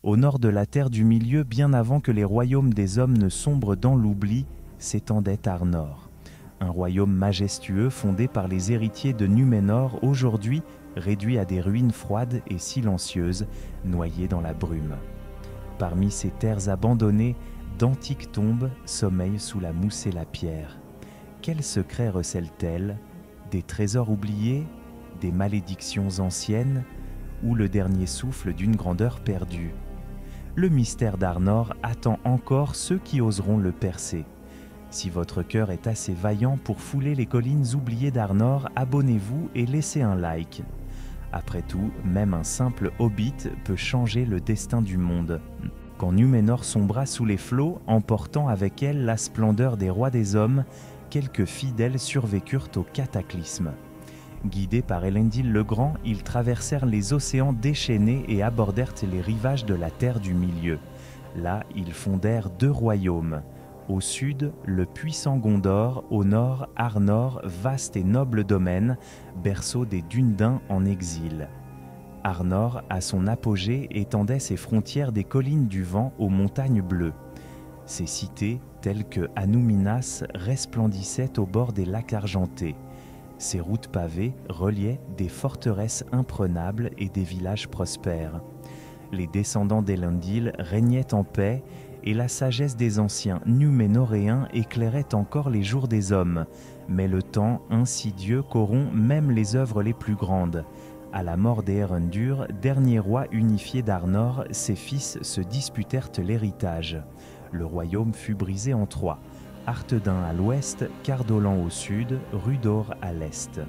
Au nord de la terre du milieu, bien avant que les royaumes des hommes ne sombrent dans l'oubli, s'étendait Arnor. Un royaume majestueux fondé par les héritiers de Numénor, aujourd'hui réduit à des ruines froides et silencieuses, noyées dans la brume. Parmi ces terres abandonnées, d'antiques tombes sommeillent sous la mousse et la pierre. Quels secrets recèlent-elles? Des trésors oubliés? Des malédictions anciennes? Ou le dernier souffle d'une grandeur perdue? Le mystère d'Arnor attend encore ceux qui oseront le percer. Si votre cœur est assez vaillant pour fouler les collines oubliées d'Arnor, abonnez-vous et laissez un like. Après tout, même un simple hobbit peut changer le destin du monde. Quand Numénor sombra sous les flots, emportant avec elle la splendeur des rois des hommes, quelques fidèles survécurent au cataclysme. Guidés par Elendil le Grand, ils traversèrent les océans déchaînés et abordèrent les rivages de la terre du milieu. Là, ils fondèrent 2 royaumes. Au sud, le puissant Gondor, au nord, Arnor, vaste et noble domaine, berceau des Dúnedain en exil. Arnor, à son apogée, étendait ses frontières des collines du vent aux montagnes bleues. Ses cités, telles que Anúminas, resplendissaient au bord des lacs argentés. Ses routes pavées reliaient des forteresses imprenables et des villages prospères. Les descendants d'Elendil régnaient en paix et la sagesse des anciens Numénoréens éclairait encore les jours des hommes. Mais le temps insidieux corrompt même les œuvres les plus grandes. À la mort d'Eärendur, dernier roi unifié d'Arnor, ses fils se disputèrent l'héritage. Le royaume fut brisé en 3. Arthedain à l'ouest, Cardolan au sud, Rudor à l'est.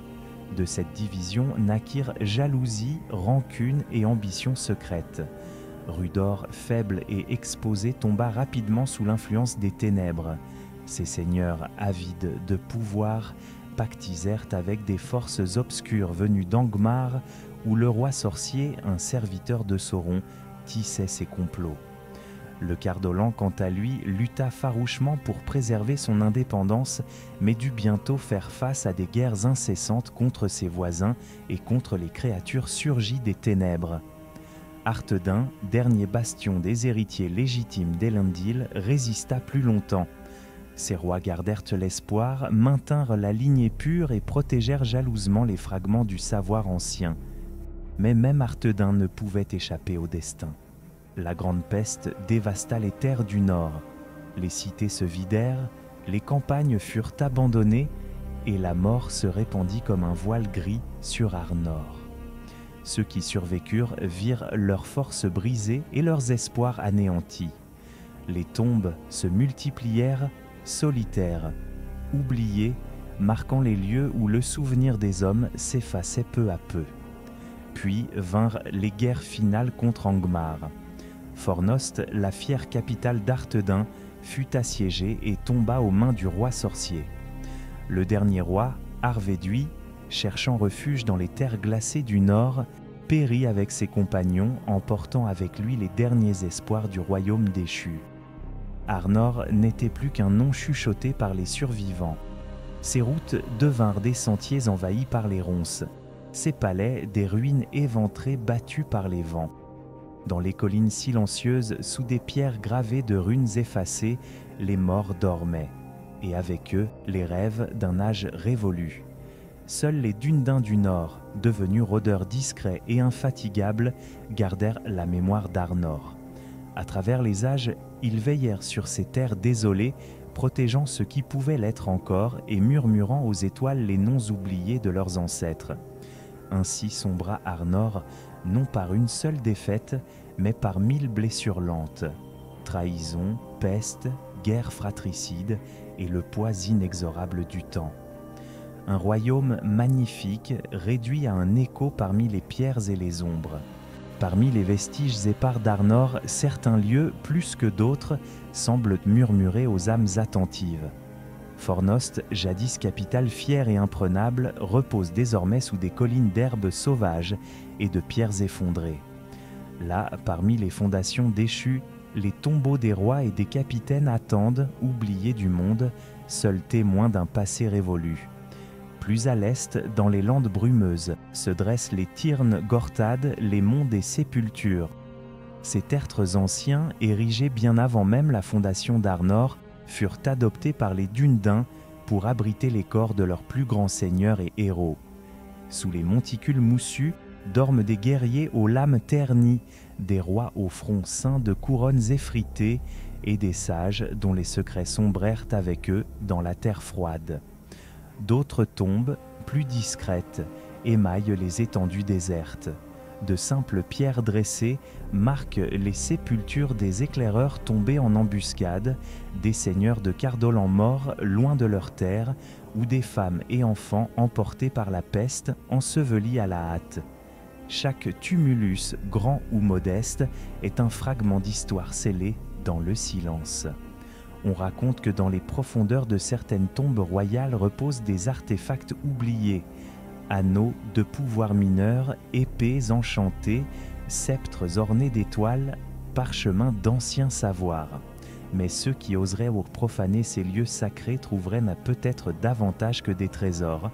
De cette division naquirent jalousie, rancune et ambition secrète. Rudor, faible et exposé, tomba rapidement sous l'influence des ténèbres. Ses seigneurs, avides de pouvoir, pactisèrent avec des forces obscures venues d'Angmar, où le roi sorcier, un serviteur de Sauron, tissait ses complots. Le Cardolan, quant à lui, lutta farouchement pour préserver son indépendance, mais dut bientôt faire face à des guerres incessantes contre ses voisins et contre les créatures surgies des ténèbres. Arthedain, dernier bastion des héritiers légitimes d'Elendil, résista plus longtemps. Ses rois gardèrent l'espoir, maintinrent la lignée pure et protégèrent jalousement les fragments du savoir ancien. Mais même Arthedain ne pouvait échapper au destin. La grande peste dévasta les terres du nord. Les cités se vidèrent, les campagnes furent abandonnées et la mort se répandit comme un voile gris sur Arnor. Ceux qui survécurent virent leurs forces brisées et leurs espoirs anéantis. Les tombes se multiplièrent, solitaires, oubliées, marquant les lieux où le souvenir des hommes s'effaçait peu à peu. Puis vinrent les guerres finales contre Angmar. Fornost, la fière capitale d'Arthedain, fut assiégée et tomba aux mains du roi sorcier. Le dernier roi, Arvéduy, cherchant refuge dans les terres glacées du nord, périt avec ses compagnons, emportant avec lui les derniers espoirs du royaume déchu. Arnor n'était plus qu'un nom chuchoté par les survivants. Ses routes devinrent des sentiers envahis par les ronces, ses palais des ruines éventrées battues par les vents. Dans les collines silencieuses, sous des pierres gravées de runes effacées, les morts dormaient, et avec eux les rêves d'un âge révolu. Seuls les Dúnedain du Nord, devenus rôdeurs discrets et infatigables, gardèrent la mémoire d'Arnor. À travers les âges, ils veillèrent sur ces terres désolées, protégeant ce qui pouvait l'être encore et murmurant aux étoiles les noms oubliés de leurs ancêtres. Ainsi sombra Arnor, non par une seule défaite, mais par 1000 blessures lentes. Trahison, peste, guerre fratricide et le poids inexorable du temps. Un royaume magnifique, réduit à un écho parmi les pierres et les ombres. Parmi les vestiges épars d'Arnor, certains lieux, plus que d'autres, semblent murmurer aux âmes attentives. Fornost, jadis capitale fière et imprenable, repose désormais sous des collines d'herbes sauvages et de pierres effondrées. Là, parmi les fondations déchues, les tombeaux des rois et des capitaines attendent, oubliés du monde, seuls témoins d'un passé révolu. Plus à l'est, dans les landes brumeuses, se dressent les Tirn Gortad, les monts des sépultures. Ces tertres anciens, érigés bien avant même la fondation d'Arnor, furent adoptés par les Dúnedain pour abriter les corps de leurs plus grands seigneurs et héros. Sous les monticules moussus dorment des guerriers aux lames ternies, des rois au front ceint de couronnes effritées et des sages dont les secrets sombrèrent avec eux dans la terre froide. D'autres tombes, plus discrètes, émaillent les étendues désertes. De simples pierres dressées marquent les sépultures des éclaireurs tombés en embuscade, des seigneurs de Cardolan morts loin de leur terre, ou des femmes et enfants emportés par la peste, ensevelis à la hâte. Chaque tumulus, grand ou modeste, est un fragment d'histoire scellé dans le silence. On raconte que dans les profondeurs de certaines tombes royales reposent des artefacts oubliés, anneaux de pouvoir mineurs, épées enchantées, sceptres ornés d'étoiles, parchemins d'anciens savoirs. Mais ceux qui oseraient profaner ces lieux sacrés trouveraient peut-être davantage que des trésors,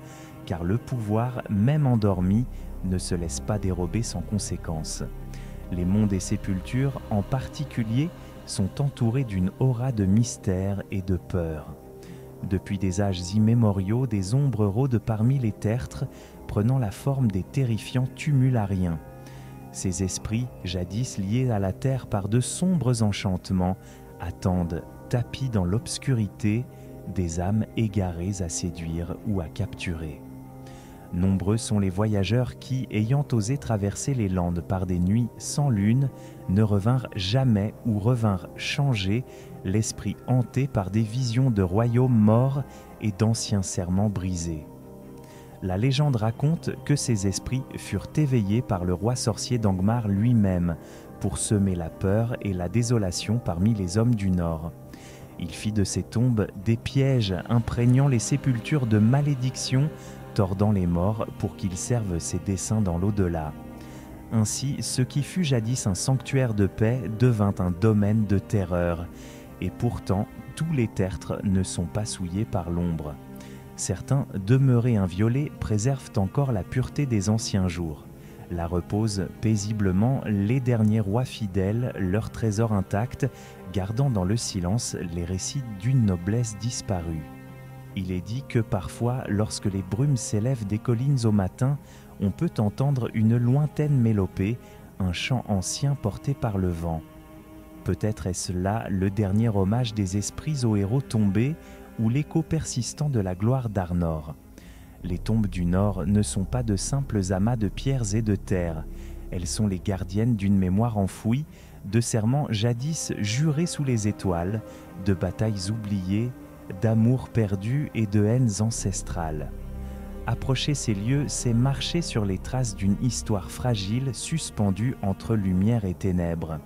car le pouvoir, même endormi, ne se laisse pas dérober sans conséquence. Les monts des sépultures, en particulier, sont entourés d'une aura de mystère et de peur. Depuis des âges immémoriaux, des ombres rôdent parmi les tertres, prenant la forme des terrifiants tumulariens. Ces esprits, jadis liés à la terre par de sombres enchantements, attendent, tapis dans l'obscurité, des âmes égarées à séduire ou à capturer. Nombreux sont les voyageurs qui, ayant osé traverser les landes par des nuits sans lune, ne revinrent jamais ou revinrent changés, l'esprit hanté par des visions de royaumes morts et d'anciens serments brisés. La légende raconte que ces esprits furent éveillés par le roi sorcier d'Angmar lui-même pour semer la peur et la désolation parmi les hommes du Nord. Il fit de ces tombes des pièges imprégnant les sépultures de malédictions, tordant les morts pour qu'ils servent ses desseins dans l'au-delà. Ainsi, ce qui fut jadis un sanctuaire de paix devint un domaine de terreur, et pourtant tous les tertres ne sont pas souillés par l'ombre. Certains, demeurés inviolés, préservent encore la pureté des anciens jours. Là reposent paisiblement les derniers rois fidèles, leurs trésors intacts, gardant dans le silence les récits d'une noblesse disparue. Il est dit que parfois, lorsque les brumes s'élèvent des collines au matin, on peut entendre une lointaine mélopée, un chant ancien porté par le vent. Peut-être est-ce là le dernier hommage des esprits aux héros tombés ou l'écho persistant de la gloire d'Arnor. Les tombes du Nord ne sont pas de simples amas de pierres et de terre. Elles sont les gardiennes d'une mémoire enfouie, de serments jadis jurés sous les étoiles, de batailles oubliées, d'amour perdu et de haines ancestrales. Approcher ces lieux, c'est marcher sur les traces d'une histoire fragile suspendue entre lumière et ténèbres.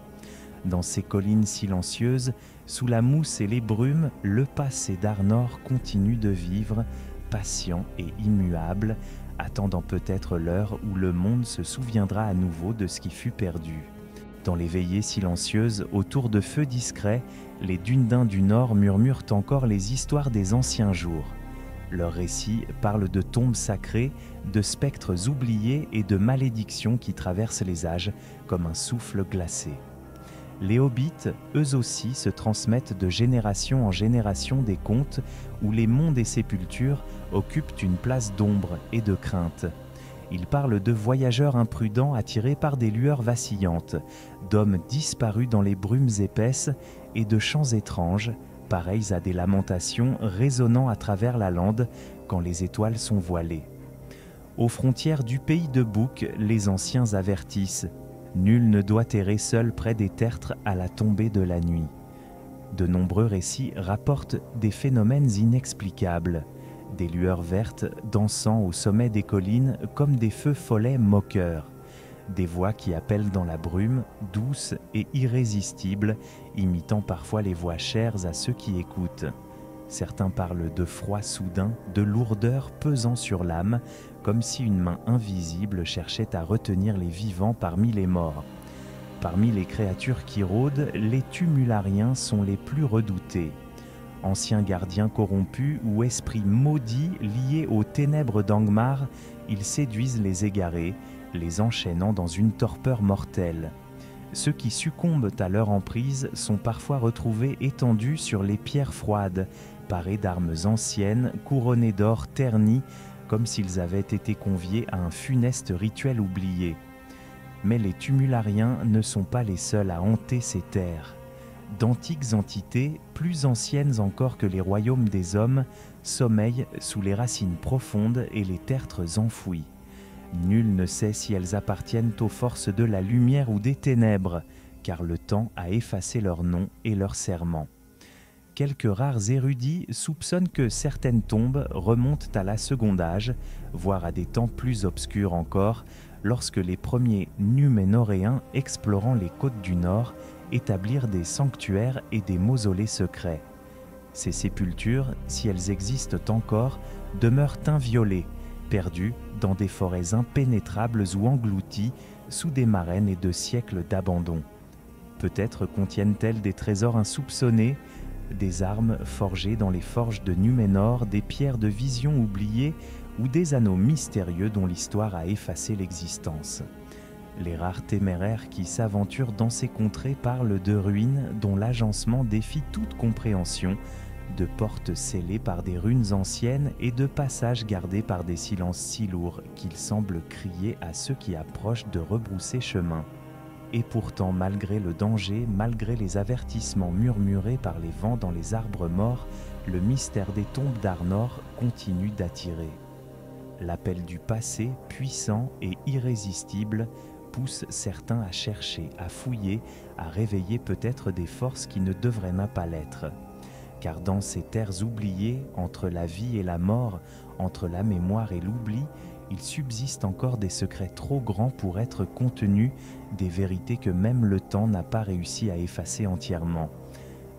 Dans ces collines silencieuses, sous la mousse et les brumes, le passé d'Arnor continue de vivre, patient et immuable, attendant peut-être l'heure où le monde se souviendra à nouveau de ce qui fut perdu. Dans les veillées silencieuses, autour de feux discrets, les Dúnedain du Nord murmurent encore les histoires des anciens jours. Leurs récits parlent de tombes sacrées, de spectres oubliés et de malédictions qui traversent les âges comme un souffle glacé. Les hobbits, eux aussi, se transmettent de génération en génération des contes où les monts des sépultures occupent une place d'ombre et de crainte. Ils parlent de voyageurs imprudents attirés par des lueurs vacillantes, d'hommes disparus dans les brumes épaisses et de chants étranges, pareils à des lamentations résonnant à travers la lande quand les étoiles sont voilées. Aux frontières du pays de Bouc, les anciens avertissent « Nul ne doit errer seul près des tertres à la tombée de la nuit ». De nombreux récits rapportent des phénomènes inexplicables, des lueurs vertes dansant au sommet des collines comme des feux follets moqueurs, des voix qui appellent dans la brume, douces et irrésistibles, imitant parfois les voix chères à ceux qui écoutent. Certains parlent de froid soudain, de lourdeur pesant sur l'âme, comme si une main invisible cherchait à retenir les vivants parmi les morts. Parmi les créatures qui rôdent, les tumulariens sont les plus redoutés. Anciens gardiens corrompus ou esprits maudits liés aux ténèbres d'Angmar, ils séduisent les égarés, les enchaînant dans une torpeur mortelle. Ceux qui succombent à leur emprise sont parfois retrouvés étendus sur les pierres froides, parés d'armes anciennes, couronnés d'or terni, comme s'ils avaient été conviés à un funeste rituel oublié. Mais les tumulariens ne sont pas les seuls à hanter ces terres. D'antiques entités, plus anciennes encore que les royaumes des hommes, sommeillent sous les racines profondes et les tertres enfouis. Nul ne sait si elles appartiennent aux forces de la lumière ou des ténèbres, car le temps a effacé leurs noms et leurs serments. Quelques rares érudits soupçonnent que certaines tombes remontent à la Seconde Âge, voire à des temps plus obscurs encore, lorsque les premiers Numénoréens explorant les côtes du Nord établirent des sanctuaires et des mausolées secrets. Ces sépultures, si elles existent encore, demeurent inviolées, perdues dans des forêts impénétrables ou englouties sous des marraines et de siècles d'abandon. Peut-être contiennent-elles des trésors insoupçonnés, des armes forgées dans les forges de Numénor, des pierres de vision oubliées ou des anneaux mystérieux dont l'histoire a effacé l'existence. Les rares téméraires qui s'aventurent dans ces contrées parlent de ruines dont l'agencement défie toute compréhension, de portes scellées par des runes anciennes et de passages gardés par des silences si lourds qu'ils semblent crier à ceux qui approchent de rebrousser chemin. Et pourtant, malgré le danger, malgré les avertissements murmurés par les vents dans les arbres morts, le mystère des tombes d'Arnor continue d'attirer. L'appel du passé, puissant et irrésistible, pousse certains à chercher, à fouiller, à réveiller peut-être des forces qui ne devraient même pas l'être. Car dans ces terres oubliées, entre la vie et la mort, entre la mémoire et l'oubli, il subsiste encore des secrets trop grands pour être contenus, des vérités que même le temps n'a pas réussi à effacer entièrement.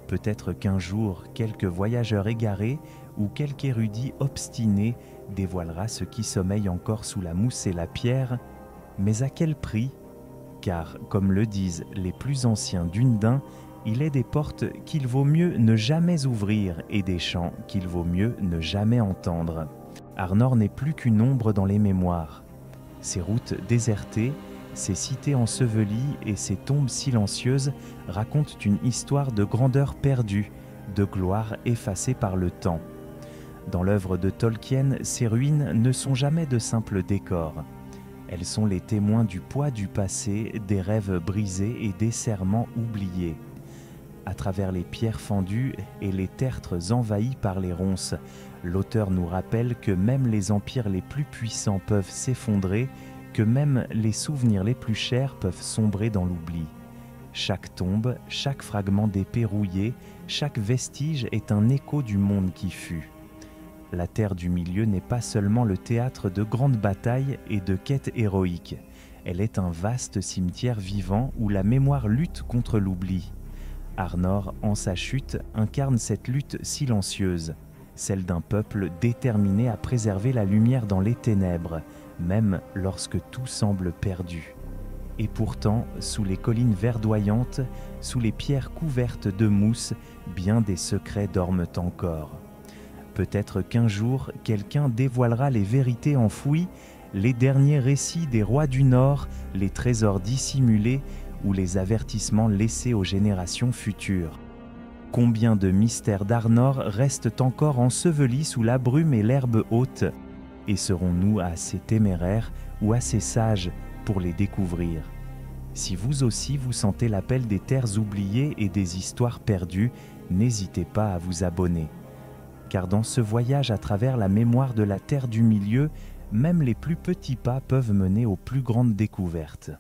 Peut-être qu'un jour, quelque voyageur égaré ou quelque érudit obstiné dévoilera ce qui sommeille encore sous la mousse et la pierre, mais à quel prix? Car, comme le disent les plus anciens d'Undain, il est des portes qu'il vaut mieux ne jamais ouvrir et des chants qu'il vaut mieux ne jamais entendre. Arnor n'est plus qu'une ombre dans les mémoires. Ses routes désertées, ses cités ensevelies et ses tombes silencieuses racontent une histoire de grandeur perdue, de gloire effacée par le temps. Dans l'œuvre de Tolkien, ces ruines ne sont jamais de simples décors. Elles sont les témoins du poids du passé, des rêves brisés et des serments oubliés. À travers les pierres fendues et les tertres envahis par les ronces, l'auteur nous rappelle que même les empires les plus puissants peuvent s'effondrer, que même les souvenirs les plus chers peuvent sombrer dans l'oubli. Chaque tombe, chaque fragment d'épée rouillée, chaque vestige est un écho du monde qui fut. La Terre du Milieu n'est pas seulement le théâtre de grandes batailles et de quêtes héroïques. Elle est un vaste cimetière vivant où la mémoire lutte contre l'oubli. Arnor, en sa chute, incarne cette lutte silencieuse, celle d'un peuple déterminé à préserver la lumière dans les ténèbres, même lorsque tout semble perdu. Et pourtant, sous les collines verdoyantes, sous les pierres couvertes de mousse, bien des secrets dorment encore. Peut-être qu'un jour, quelqu'un dévoilera les vérités enfouies, les derniers récits des rois du Nord, les trésors dissimulés ou les avertissements laissés aux générations futures. Combien de mystères d'Arnor restent encore ensevelis sous la brume et l'herbe haute, et serons-nous assez téméraires ou assez sages pour les découvrir? Si vous aussi vous sentez l'appel des terres oubliées et des histoires perdues, n'hésitez pas à vous abonner. Car dans ce voyage à travers la mémoire de la Terre du Milieu, même les plus petits pas peuvent mener aux plus grandes découvertes.